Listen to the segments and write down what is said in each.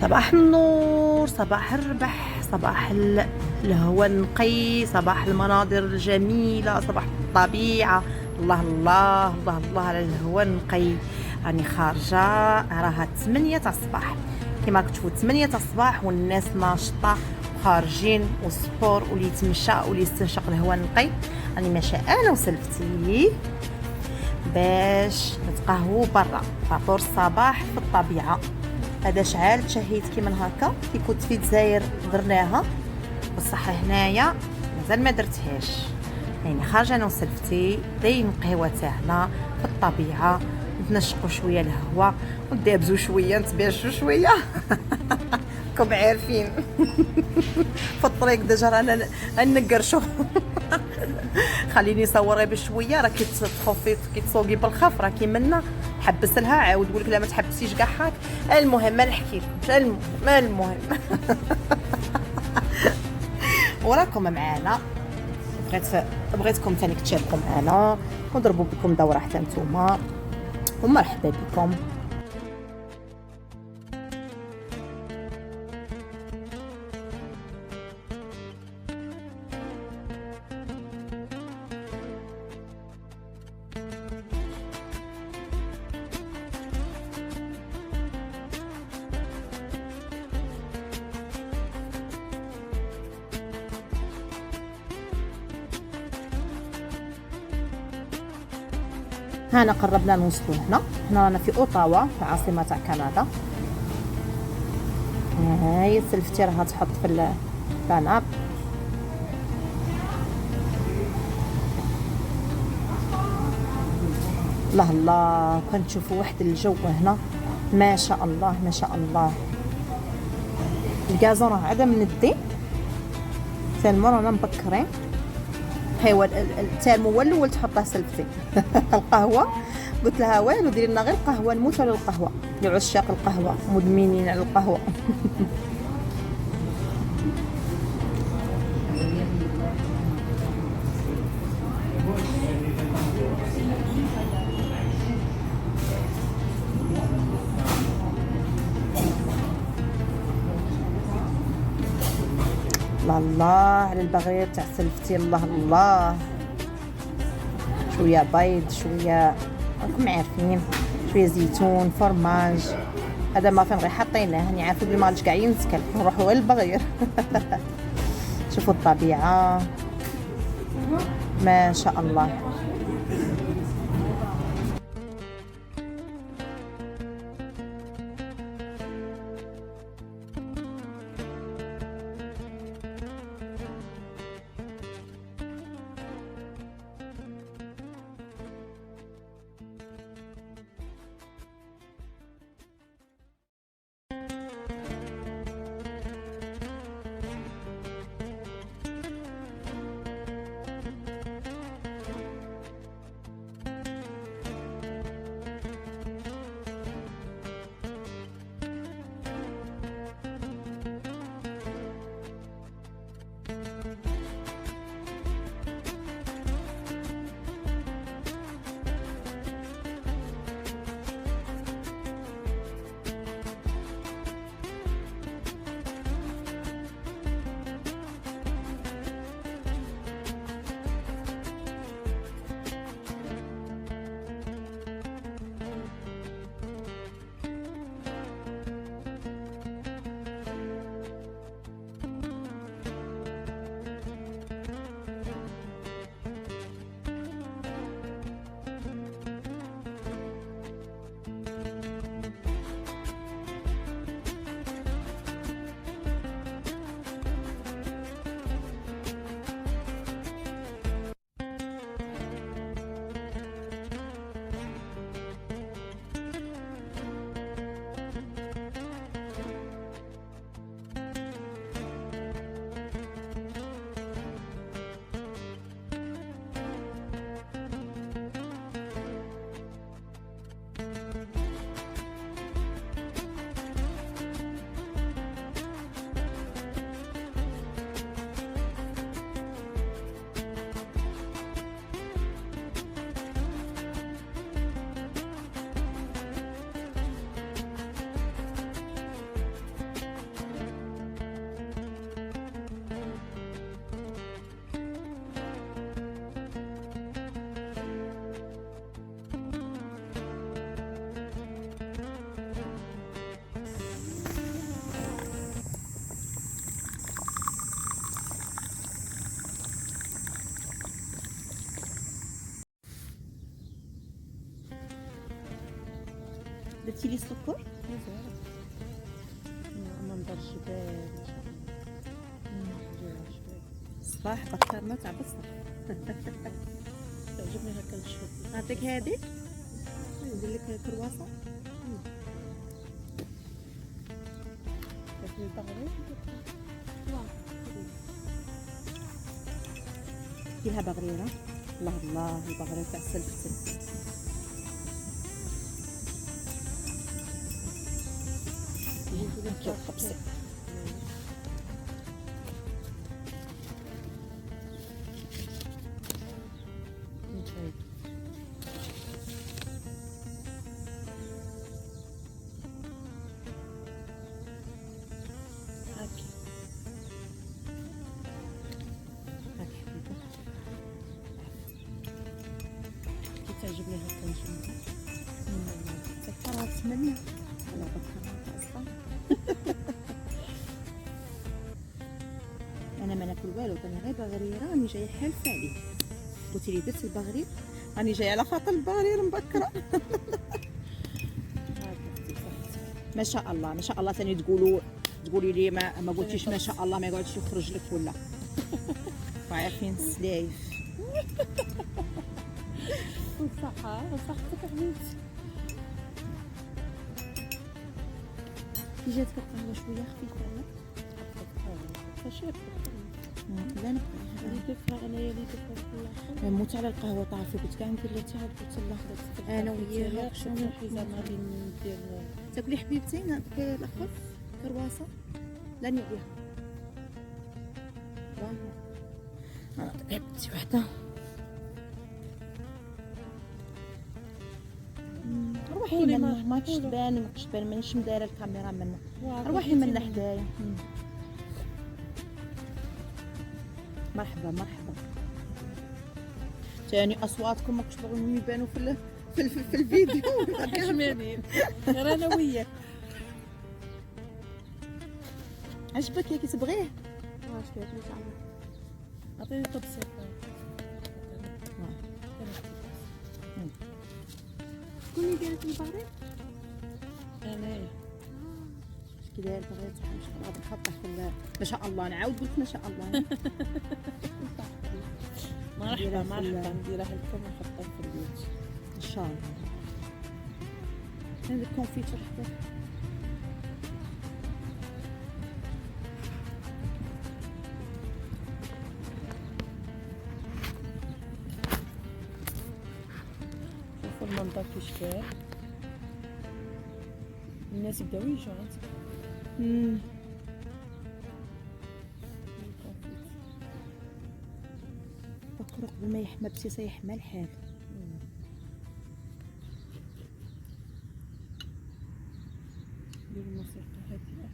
صباح النور، صباح الربح، صباح الهواء النقي، صباح المناظر الجميلة، صباح الطبيعة. الله الله الله الله على الهواء النقي. راني خارجة، راها 8 تاع الصباح كما كتشوفوا، 8 تاع الصباح والناس ناشطة خارجين والسبور واللي يتمشى واللي يستنشق الهواء النقي. راني ماشية انا وسلفتي باش نتقهووا برا فطور الصباح في الطبيعة. هذا شعال تشهيت كي من هكا كي كنت في الجزائر درناها، بصح هنايا مازال ما درتهاش. يعني خارجه انا وسلفتي داين القهوه تاعنا في الطبيعه، نتنشقوا شويه الهواء وندابزوا شويه نتباشوا شويه راكم عارفين في الطريق ديجا رانا نقرشوا خليني نصور غير بشويه. راه كي تسوقي بالخف راه كي منا حبس لها عاود يقول لك لا ما تحبسيش كاع حاك. المهم ما نحكي لكمش، المهم وراكم معانا. بغيتكم ثاني تشاركوا معنا ونضربوا بكم دوره حتى نتوما، ومرحبا بكم. هنا قربنا نوصلوا. هنا رانا في اوتاوا، في عاصمه تاع كندا. هاي سلفتي راها تحط في الباناب. الله الله، كنشوفوا واحد الجو هنا ما شاء الله ما شاء الله. الكازون راه عدا من الدين سالمو، رانا مبكرين. هايوا التالمو هو الاول تحطها سلفتي القهوه قلت لها والو ديري لنا غير قهوه، نموت على القهوه لعشاق القهوه، مدمنين على القهوه الله الله على البغير تاع سلفتي. الله الله، شويه بيض، شويه راكم عارفين، شويه زيتون، فرماج. هذا ما فين غير حطيناه، راني عارفه بلي ما غاديش كاع ينسكل، نروحوا غير للبغير شوفوا الطبيعه ما شاء الله. درتي لي السكر؟ مزال منظر الجبال ان شاء الله. صباح بكرنا تاع بصح. تعجبني هكا الشوك. نعطيك هذه ندير لك كرواسون. تاكلي البغري ديرها بغريره. الله الله البغرير تاع السلفتل. خبصي هاكي كي تعجبني هكا نجم تكرهت تمنى انا بكرهت اصلا. انا ما ناكل والو، انا غير بغريره راني جايه حالفه عليه. قلتي لي درت البغرير راني جايه على خاطر البغرير مبكره. ما شاء الله ما شاء الله. ثاني تقولي لي ما قلتيش ما شاء الله ما يقعدش يخرج لك ولا. عارفين السلايف. والصحة وصحتك حبيبتي. كي جاتك القهوه شويه خفيفه لا؟ فاش لا نبقى اللي دفها انايا اللي دفها في الاخر. نموت على القهوه طافي. كنت كاع ندير لها تاع قلت لها انا وياها شنو الحزام غادي ندير تاكلي حبيبتي نعطيك الاخر كرواسه. لا نبيها انا نعطيك حبيبتي وحده. روحي منا ما تشبان ما تشبان مانيش مدايره الكاميرا منا. روحي منا حدايا. مرحبا مرحبا. ثاني اصواتكم ماكش باغيين يبانوا في الفيديو. حشمانين غير انا وياك. عجبك يا كي تبغيه؟ واش فيك ان شاء الله. عطيني طبسه. شكون اللي داير البغرير؟ انايا. كي داير البغرير تاع غادي نحطه في ما شاء الله. نعاود قلت ما شاء الله. مرحبا مرحبا نديرها لكم ونحطها في البيت ان شاء الله. عندك كونفيتور حتى شوفوا المنظر كيش كان. الناس يبداو يجوا فكروا قبل ما يحمى بسيسه يحمى الحال. نديرو الموسيقى هادئة.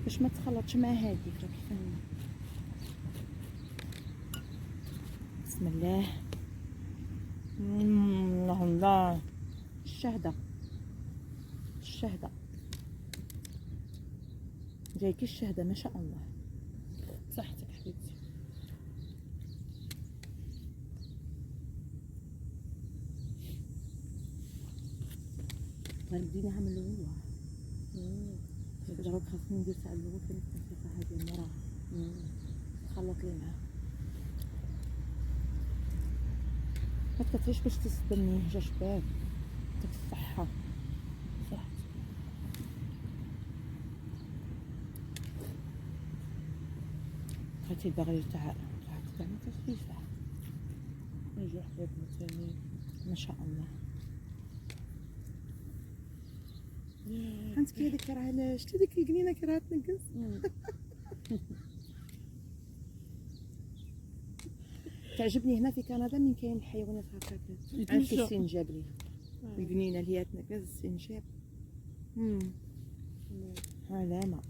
باش ما تخلطش مع هذيك راكي فاهمه. بسم الله. الله الله. الشهده الشهده جايكي الشهده ما شاء الله. صحتك حبيبتي. غنديريها من الاول. دابا خاصني ندير تاع الاول كنت التفريقه هذه المراه خلط لي معاها. ما تكثريش باش تصدمني جا شباب. يعطيك الصحه. صحتك. بغيتي البغرير تاع ما تصفيش نجوا حبابنا ثاني ما شاء الله. انت كي هذيك راه شتي ديك القنينه كي راه تنقص. تعجبني هنا في كندا من كاين الحيوانات هكاك. عندك السنجاب لي القنينه اللي هي تنقص السنجاب. علامه.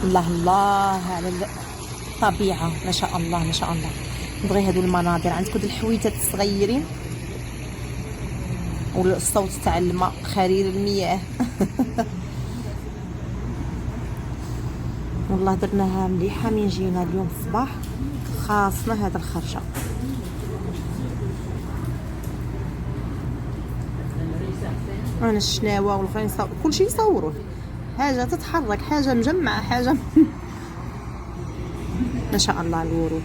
الله الله على الطبيعه، ما شاء الله ما شاء الله. نبغي هادو المناظر، عندكم الحويتات الصغيرين والصوت تاع الماء، خرير المياه. والله درناها مليحه من جينا اليوم الصباح، خاصنا هذا الخرجه. انا الشناوه والاخرين كلشي يصورون، حاجه تتحرك، حاجه مجمعه، حاجه ما شاء الله الورود.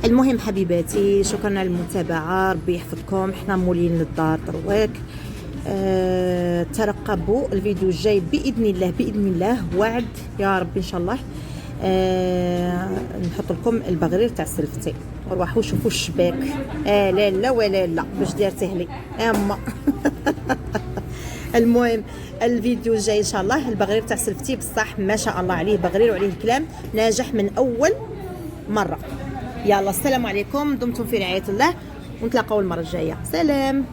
المهم حبيباتي، شكرا على المتابعه، ربي يحفظكم، حنا مولين للدار دروك. ترقبوا الفيديو الجاي باذن الله، باذن الله، وعد يا رب ان شاء الله. نحط لكم البغرير تاع السلفتي، روحوا شوفوا الشباك. لا لا ولا لا باش دارته لي اما. المهم الفيديو الجاي ان شاء الله البغرير تاع السلفتي، بصح ما شاء الله عليه بغرير وعليه الكلام، ناجح من اول مره. يلا السلام عليكم، دمتم في رعايه الله، ونتلاقاو المره الجايه. سلام.